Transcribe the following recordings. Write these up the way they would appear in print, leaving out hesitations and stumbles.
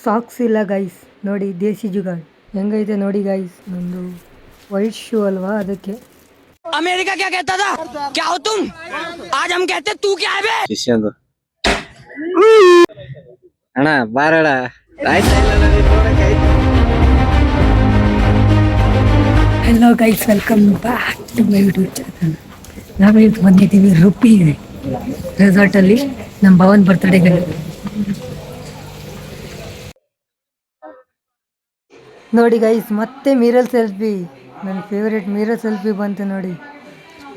Socks ಇಲ್ಲ guys ನೋಡಿ, ದೇಸಿ ಜುಗಾಡ್ ಹೆಂಗೈತೆ ನೋಡಿ ಗೈಸ್. ನಂದು ವೈಟ್ ಶೂ ಅಲ್ವಾ, ಅದಕ್ಕೆ अमेरिका क्या कहता था, क्या हो तुम, आज हम कहते तू क्या है बे. ಅಣ್ಣ ಬಾರಣ hello guys, welcome back to my YouTube channel. ನಾವಿವತ್ತು ಬಂದಿದ್ದೀವಿ ರುಪಿ ರೆಸಾರ್ಟಲ್ಲಿ ನಮ್ಮ ಭವನ್ ಬರ್ತ್ಡೇಗೆ. ನೋಡಿ ಗೈಸ್, ಮತ್ತೆ ಮಿರರ್ ಸೆಲ್ಫಿ, ನನ್ನ ಫೇವ್ರೇಟ್ ಮಿರರ್ ಸೆಲ್ಫಿ ಬಂತು ನೋಡಿ.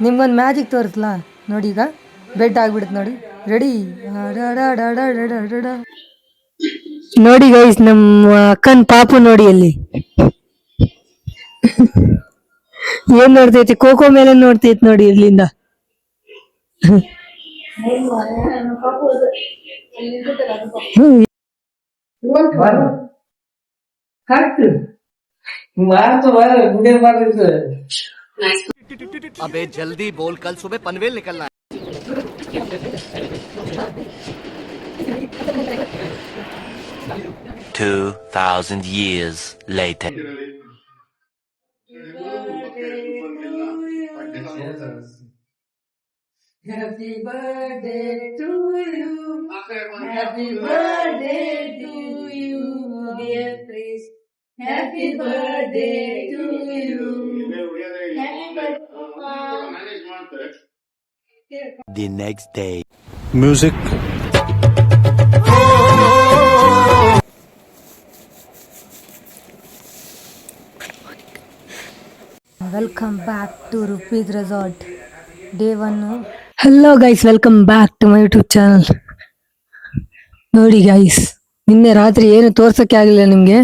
ನಿಮ್ಗೊಂದು ಮ್ಯಾಜಿಕ್ ತೋರಿಸ್ಲಾ ನೋಡಿ. ಈಗ ಬೆಡ್ ಆಗ್ಬಿಡುತ್ತೆ ನೋಡಿ. ರೆಡಿ? ನೋಡಿ ಗೈಸ್, ನಮ್ಮ ಅಕ್ಕನ ಪಾಪು ನೋಡಿ ಅಲ್ಲಿ ಏನ್ ನೋಡ್ತೈತಿ, ಕೋಕೋ ಮೇಲೆ ನೋಡ್ತೈತಿ ನೋಡಿ ಇರ್ಲಿಂದ. अबे जल्दी बोल, कल सुबह पनवेल निकलना है. $2,000 years later. Happy birthday to you. Happy birthday to you, dear Chris. Happy birthday to you. The next day. Music. Welcome back to Rupees Resort. Day 1. Hello guys, welcome back to my YouTube channel. ನೋಡಿ guys, ನಿನ್ನೆ ರಾತ್ರಿ ಏನು ತೋರ್ಸಕ್ಕೆ ಆಗಿಲ್ಲ ನಿಮ್ಗೆ.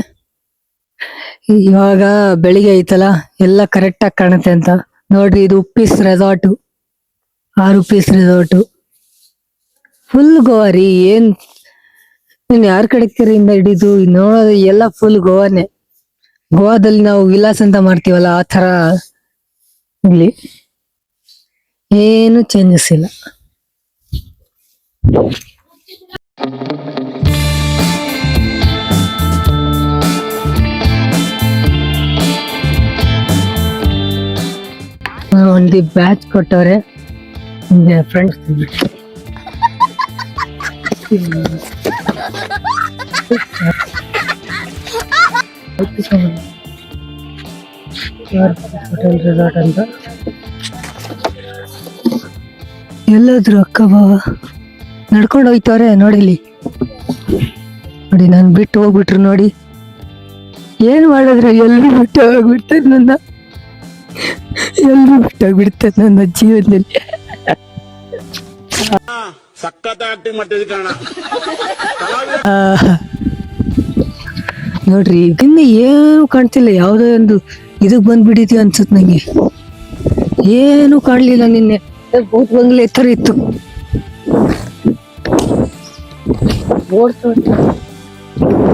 ಇವಾಗ ಬೆಳಿಗ್ಗೆ ಐತಲ್ಲ, ಎಲ್ಲ ಕರೆಕ್ಟ್ ಆಗಿ ಕಾಣುತ್ತೆ ಅಂತ ನೋಡ್ರಿ. ಇದು ಉಪ್ಪಿಸ್ ರೆಸಾರ್ಟ್, ₹6 ರೆಸಾರ್ಟ್. ಫುಲ್ ಗೋವಾ ರೀ. ಏನ್ ಯಾರ ಕಡೆಯಿಂದ ಹಿಡಿದು ನೋಡೋದು ಎಲ್ಲ ಫುಲ್ ಗೋವಾನೇ. ಗೋವಾದಲ್ಲಿ ನಾವು ವಿಲಾಸ್ ಅಂತ ಮಾಡ್ತೀವಲ್ಲ, ಆ ತರ ಇಲ್ಲಿ ಏನು ಚೇಂಜಸ್ ಇಲ್ಲ. ಒಂದು ಬ್ಯಾಚ್ ಕೊಟ್ಟವ್ರೆ ಫ್ರೆಂಡ್ಸ್. ಹೋಟೆಲ್ ರೆಸಾರ್ಟ್ ಅಂತ ಎಲ್ಲಾದ್ರು ಅಕ್ಕ ಬಾವ ನಡ್ಕೊಂಡು ಹೋಯ್ತವ್ರೆ ನೋಡಿಲಿ. ನೋಡಿ, ನಾನು ಬಿಟ್ಟು ಹೋಗ್ಬಿಟ್ರು ನೋಡಿ. ಏನ್ ಮಾಡಿದ್ರೆ ಎಲ್ರು ಬಿಟ್ಟು ಹೋಗ್ಬಿಡ್ತಾರೆ ನನ್ನ, ಎಲ್ರು ಬಿಟ್ಟೋಗ್ಬಿಡ್ತಾರೆ ನನ್ನ ಜೀವನದಲ್ಲಿ. ನೋಡ್ರಿ, ಇನ್ನು ಏನು ಕಾಣ್ತಿಲ್ಲ. ಯಾವುದೋ ಒಂದು ಇದಕ್ ಬಂದ್ಬಿಟ್ಟಿದ್ವಿ ಅನ್ಸುತ್ತೆ ನಂಗೆ. ಏನು ಕಾಣ್ಲಿಲ್ಲ. ನಿನ್ನೆ ಭೂತ್ ಬಂಗ್ಲೆ ತರ ಇತ್ತು.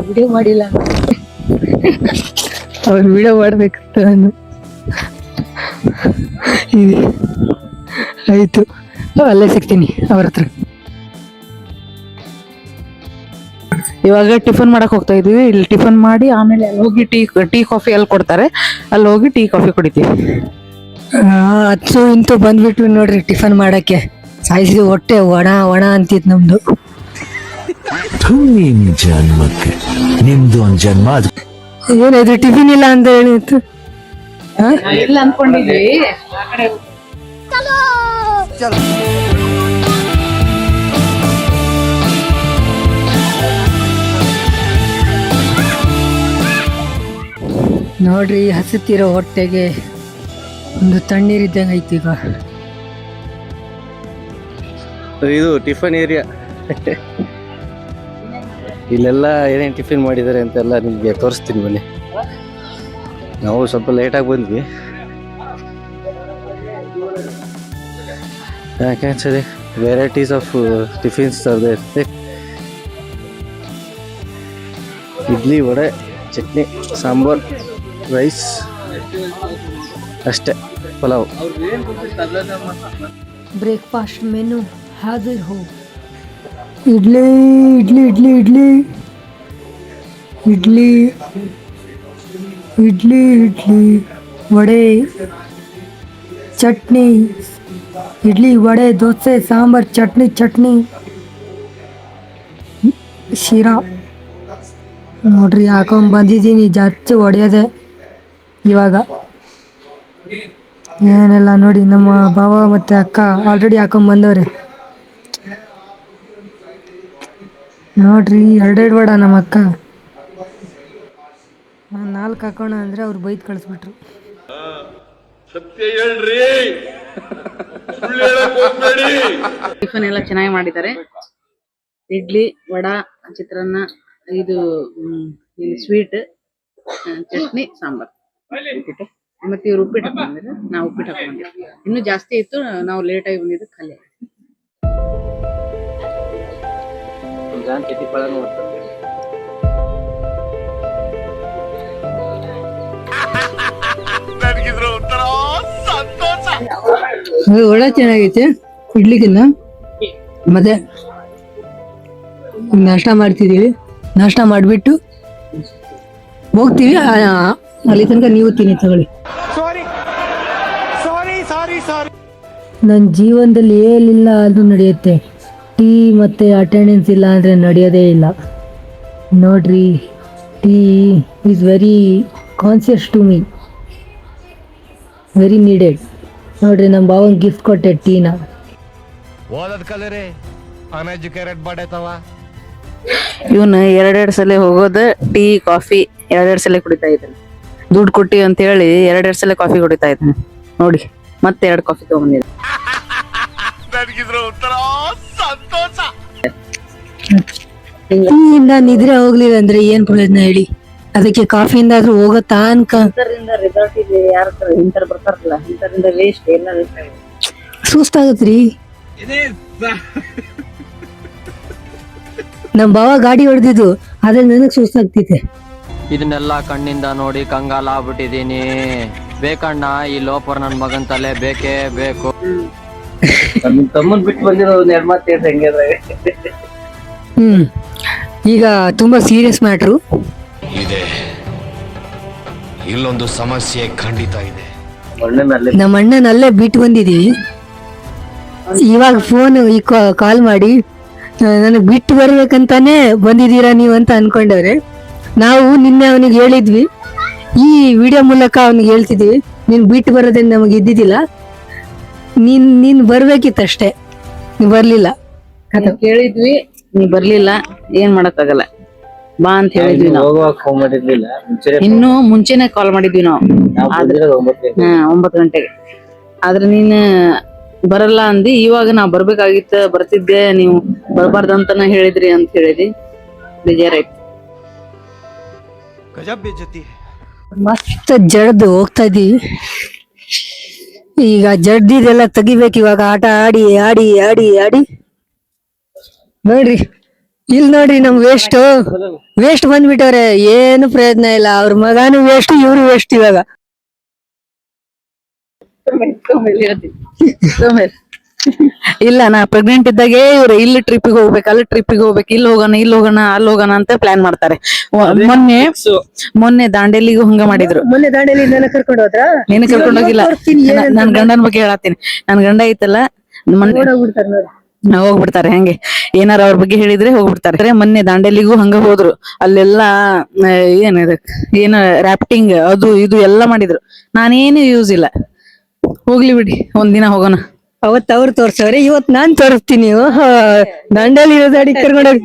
ವಿಡಿಯೋ ಮಾಡಿಲ್ಲ, ಅವ್ರು ವಿಡಿಯೋ ಮಾಡ್ಬೇಕಂತ ನಾನು. ಆಯ್ತು, ಅಲ್ಲೇ ಸಿಗ್ತೀನಿ ಅವ್ರ ಹತ್ರ. ಇವಾಗ ಟಿಫನ್ ಮಾಡಕ್ ಹೋಗ್ತಾ ಇದೀವಿ. ಇಲ್ಲಿ ಟಿಫನ್ ಮಾಡಿ ಆಮೇಲೆ ಅಲ್ಲಿ ಹೋಗಿ ಟೀ ಕಾಫಿ ಅಲ್ಲಿ ಕೊಡ್ತಾರೆ, ಅಲ್ಲಿ ಹೋಗಿ ಟೀ ಕಾಫಿ ಕುಡಿತೀವಿ. ಹತ್ತು ಇಂತೂ ಬಂದ್ಬಿಟ್ವಿ ನೋಡ್ರಿ ಟಿಫನ್ ಮಾಡಕ್ಕೆ. ಸಾಯಿಸಿದ ಹೊಟ್ಟೆ ಒಣ ಒಣ ಅಂತಿತ್ ನಮ್ದು. ಜನ್ಮಕ್ಕೆ ನಿಮ್ದು ಒಂದ್ ಜನ್ಮ. ಏನಾಯ್ತು ಟಿಫಿನ್ ಇಲ್ಲ ಅಂತ ಹೇಳಿತ್ತು. ಇಲ್ಲ ಅನ್ಕೊಂಡಿದ್ವಿ. ನೋಡ್ರಿ, ಹಸುತ್ತಿರೋ ಹೊಟ್ಟೆಗೆ ಒಂದು ತಣ್ಣೀರಿದ್ದಂಗೆ ಐತಿ. ಈಗ ಇದು ಟಿಫನ್ ಏರಿಯಾ. ಇಲ್ಲೆಲ್ಲ ಏನೇನು ಟಿಫಿನ್ ಮಾಡಿದ್ದಾರೆ ಅಂತೆಲ್ಲ ನಿಮಗೆ ತೋರಿಸ್ತೀನಿ ಬನ್ನಿ. ನಾವು ಸ್ವಲ್ಪ ಲೇಟಾಗಿ ಬಂದ್ವಿ. ಯಾಕೆ ವೆರೈಟೀಸ್ ಆಫ್ ಟಿಫಿನ್ಸ್ ತರದೇ ಇರುತ್ತೆ. ಇಡ್ಲಿ, ವಡೆ, ಚಟ್ನಿ, ಸಾಂಬಾರ್, ರೈಸ್ ಅಷ್ಟೇ, ಪಲಾವ್. ಬ್ರೇಕ್ಫಾಸ್ಟ್ ಮೆನು ಹಾಜಿರ್ ಹೋ. ಇಡ್ಲಿ ಇಡ್ಲಿ ಇಡ್ಲಿ ಇಡ್ಲಿ ಇಡ್ಲಿ ಇಡ್ಲಿ ಇಡ್ಲಿ ವಡೆ ಚಟ್ನಿ ಇಡ್ಲಿ ವಡೆ ದೋಸೆ ಸಾಂಬಾರ್ ಚಟ್ನಿ ಚಟ್ನಿ ಶಿರಾ ನೋಡ್ರಿ ಹಾಕೊಂಡ್ ಬಂದಿದ್ದೀನಿ ಜಾಸ್ತಿ ಹೊಡೆಯೋದೆ ಇವಾಗ ಏನೆಲ್ಲ ನೋಡಿ ನಮ್ಮ ಭಾವ ಮತ್ತೆ ಅಕ್ಕ ಆಲ್ರೆಡಿ ಹಾಕೊಂಡ್ ಬಂದವ್ರೆ ನೋಡ್ರಿ ಎರಡೆರಡು ವಡ ನಮ್ಮ ಅಕ್ಕ ನಾನು 4 ಹಾಕೋಣ ಅಂದ್ರೆ ಅವ್ರು ಬೈದ್ ಕಳಿಸ್ಬಿಟ್ರು ಟಿಫನ್ ಎಲ್ಲ ಚೆನ್ನಾಗಿ ಮಾಡಿದ್ದಾರೆ. ಇಡ್ಲಿ ವಡಾ ಚಿತ್ರಾನ್ನ ಇದು ಸ್ವೀಟ್ ಚಟ್ನಿ ಸಾಂಬಾರ್ ಮತ್ತೆ ಇವ್ರು ಉಪ್ಪಿಟ್ಟು ಹಾಕೊಂಡಿದ್ರು, ನಾವು ಉಪ್ಪಿಟ್ಟು ಹಾಕೊಂಡಿದ್ವಿ. ಇನ್ನೂ ಜಾಸ್ತಿ ಇತ್ತು, ನಾವು ಲೇಟ್ ಆಗಿ ಬಂದಿದ್ದು ಖಾಲಿ ಆಯ್ತು. ಒಳ್ಳೆ ಚೆನ್ನಾಗೈತೆ ಇಡ್ಲಿಗಿನ್ನ. ಮತ್ತೆ ನಾಷ್ಟ ಮಾಡ್ತಿದೀವಿ, ನಾಷ್ಟ ಮಾಡಿಬಿಟ್ಟು ಹೋಗ್ತೀವಿ. ಅಲ್ಲಿ ತನಕ ನೀವು ತಿನ್ನಿ ತಗೊಳ್ಳಿ. ನನ್ನ ಜೀವನದಲ್ಲಿ ಏನಿಲ್ಲ ಅದು ನಡೆಯುತ್ತೆ, ಟೀ ಮತ್ತು ಅಟೆಂಡೆನ್ಸ್ ಇಲ್ಲ ಅಂದರೆ ನಡೆಯೋದೇ ಇಲ್ಲ. ನೋಡ್ರಿ, tea is very conscious to me, very needed. ನೋಡ್ರಿ ನಮ್ಮ ಭಾವನ್ ಗಿಫ್ಟ್ ಕೊಟ್ಟೆ ಟೀನ. ಓದದ್ ಕಲರಿ ಅನ್ಎಜುಕೇಟೆಡ್ ಬಾಡೈತವ. ಇವನು ಎರಡೆರಡು ಸಲ ಹೋಗೋದು ಟೀ ಕಾಫಿ ಎರಡೆರಡು ಸಲ ಕುಡಿತಾ ಇದ್ದಾನೆ. ದುಡ್ಡು ಕೊಟ್ಟಿ ಅಂತ ಹೇಳಿ ಎರಡೆರಡು ಸಲ ಕಾಫಿ ಕುಡಿತಾ ಇದ್ದಾನೆ. ನೋಡಿ ಮತ್ತೆ 2 ಕಾಫಿ ತಗೊಂಡಿದ್ದೆ. ಟೀಯಿಂದ ನಿದ್ರೆ ಹೋಗ್ಲಿಲ್ಲ ಅಂದ್ರೆ ಏನ್ ಪ್ರಯೋಜನ ಹೇಳಿ? ಅದಕ್ಕೆ ಕಾಫಿಯಿಂದ ಆದ್ರೂ ಹೋಗತ್ತಾ ಅನ್ಕ. ರಿಸಾರ್ಟ್ ಇದೆ, ಯಾರು ಇಂತರ ಬರ್ತಾರಲ್ಲ, ಇಂತರಿಂದ ವೇಸ್ಟ್ ಎಲ್ಲ ವೇಸ್ಟ್ ಆಗಿದೆ. ಸುಸ್ತಾಗತ್ರಿ. ನಮ್ ಭಾವ ಗಾಡಿ ಹೊಡೆದಿದ್ದು ಆದ್ರೆ ನನಗ್ ಸುಸ್ತಾಗ್ತಿದೆ. ಇದನ್ನೆಲ್ಲ ಕಣ್ಣಿಂದ ನೋಡಿ ಕಂಗಾಲ ಆಗ್ಬಿಟ್ಟಿದೀನಿ. ಬೇಕಣ್ಣ ಈ ಲೋಪರ್ ನನ್ ಮಗನ್ ತಲೆ ಬೇಕೇ ಬೇಕು. ನಮ್ ತಮ್ಮನ್ ಬಿಟ್ಟು ಬಂದಿರೋ 2 ಮಾತು ಹೇಳ್ದೆ ಹೆಂಗೆ ಅದ್ರಾಗೆ. ಈಗ ತುಂಬಾ ಸೀರಿಯಸ್ ಮ್ಯಾಟ್ರು ಇದೆ, ಇಲ್ಲೊಂದು ಸಮಸ್ಯೆ ಖಂಡಿತ ಇದೆ. ನಮ್ಮ ಅಣ್ಣನಲ್ಲೇ ಬಿಟ್ಟು ಬಂದಿದೀವಿ. ಇವಾಗ ಫೋನ್ ಕಾಲ್ ಮಾಡಿ ನನಗೆ ಬಿಟ್ಟು ಬರ್ಬೇಕಂತಾನೆ ಬಂದಿದ್ದೀರಾ ನೀವು ಅಂತ ಅನ್ಕೊಂಡವ್ರೆ. ನಾವು ನಿನ್ನೆ ಅವನಿಗೆ ಹೇಳಿದ್ವಿ, ಈ ವಿಡಿಯೋ ಮೂಲಕ ಅವನಿಗೆ ಹೇಳ್ತಿದ್ವಿ, ನೀನ್ ಬಿಟ್ಟು ಬರೋದೇನು ನಮಗೆ ಇದ್ದಿದ್ದಿಲ್ಲ, ನೀನ್ ಬರ್ಬೇಕಿತ್ತಷ್ಟೇ, ನೀವ್ ಬರ್ಲಿಲ್ಲ. ಕೇಳಿದ್ವಿ, ನೀ ಬರ್ಲಿಲ್ಲ, ಏನ್ ಮಾಡಕ್ಕಾಗಲ್ಲ, ಬಾ ಅಂತ ಹೇಳಿದ್ವಿ ನಾವು. ಹೋಗುವಾಗ ಫೋನ್ ಮಾಡಿರ್ಲಿಲ್ಲ, ಇನ್ನು ಮುಂಚೆನೆ ಕಾಲ್ ಮಾಡಿದ್ವಿ ನಾವು 9 ಗಂಟೆಗೆ. ಆದ್ರೆ ನೀನ್ ಬರಲ್ಲ ಅಂದಿ. ಇವಾಗ ನಾವ್ ಬರ್ಬೇಕಾಗಿತ್ತ, ಬರ್ತಿದ್ದೆ, ನೀವು ಬರ್ಬಾರ್ದಂತನ ಹೇಳಿದ್ರಿ ಅಂತ ಹೇಳಿದಿ. ಬೇಜಾರಾಯ್ತು. ಮಸ್ತ್ ಜಡ್ದು ಹೋಗ್ತಾ ಇದೀವಿ. ಈಗ ಜಡ್ದಿದೆಲ್ಲ ತೆಗಿಬೇಕು ಇವಾಗ. ಆಟ ಆಡಿ ಆಡಿ ಆಡಿ ಆಡಿ ನೋಡ್ರಿ, ಇಲ್ಲಿ ನೋಡ್ರಿ ನಮ್ ವೇಸ್ಟ್ ಬಂದ್ಬಿಟ್ಟವ್ರೆ. ಏನು ಪ್ರಯೋಜನ ಇಲ್ಲ. ಅವ್ರ ಮಗಾನು ವೇಸ್ಟ್, ಇವ್ರು ವೇಸ್ಟ್. ಇವಾಗ ಇಲ್ಲ, ನಾ ಪ್ರೆಗ್ನೆಂಟ್ ಇದ್ದಾಗೆ ಇವ್ರು ಇಲ್ಲಿ ಟ್ರಿಪ್ಪಿಗೆ ಹೋಗ್ಬೇಕು, ಅಲ್ಲಿ ಟ್ರಿಪ್ಪಿಗೆ ಹೋಗ್ಬೇಕು, ಇಲ್ಲಿ ಹೋಗೋಣ ಅಲ್ಲಿ ಹೋಗೋಣ ಅಂತ ಪ್ಲಾನ್ ಮಾಡ್ತಾರೆ. ಮೊನ್ನೆ ದಾಂಡೇಲಿಗೂ ಹಂಗ ಮಾಡಿದ್ರು. ಮೊನ್ನೆ ದಾಂಡೇಲಿ ಕರ್ಕೊಂಡು ಹೋದ್ರ, ನೀನು ಕರ್ಕೊಂಡು ಹೋಗಿಲ್ಲ. ನನ್ ಗಂಡನ ಬಗ್ಗೆ ಹೇಳತ್ತೀನಿ. ನನ್ ಗಂಡ ಐತಲ್ಲ, ಹೋಗ್ಬಿಡ್ತಾರೆ. ಹೆಂಗೆ ಏನಾರ ಅವ್ರ ಬಗ್ಗೆ ಹೇಳಿದ್ರೆ ಹೋಗ್ಬಿಡ್ತಾರೆ. ಮೊನ್ನೆ ದಾಂಡೇಲಿಗೂ ಹಂಗ ಹೋದ್ರು. ಅಲ್ಲೆಲ್ಲಾ ಏನ ರಾಫ್ಟಿಂಗ್ ಅದು ಇದು ಎಲ್ಲಾ ಮಾಡಿದ್ರು. ನಾನೇನು ಯೂಸ್ ಇಲ್ಲ. ಹೋಗ್ಲಿ ಬಿಡಿ, ಒಂದಿನ ಹೋಗೋಣ. ಅವತ್ ಅವ್ರು ತೋರ್ಸವ್ರೆ, ಇವತ್ ನಾನ್ ತೋರಿಸ್ತೀನಿ. ದಾಂಡೇಲಿ ಇರೋದಾಡಿ ಕರ್ಕೊಂಡೋಗಿ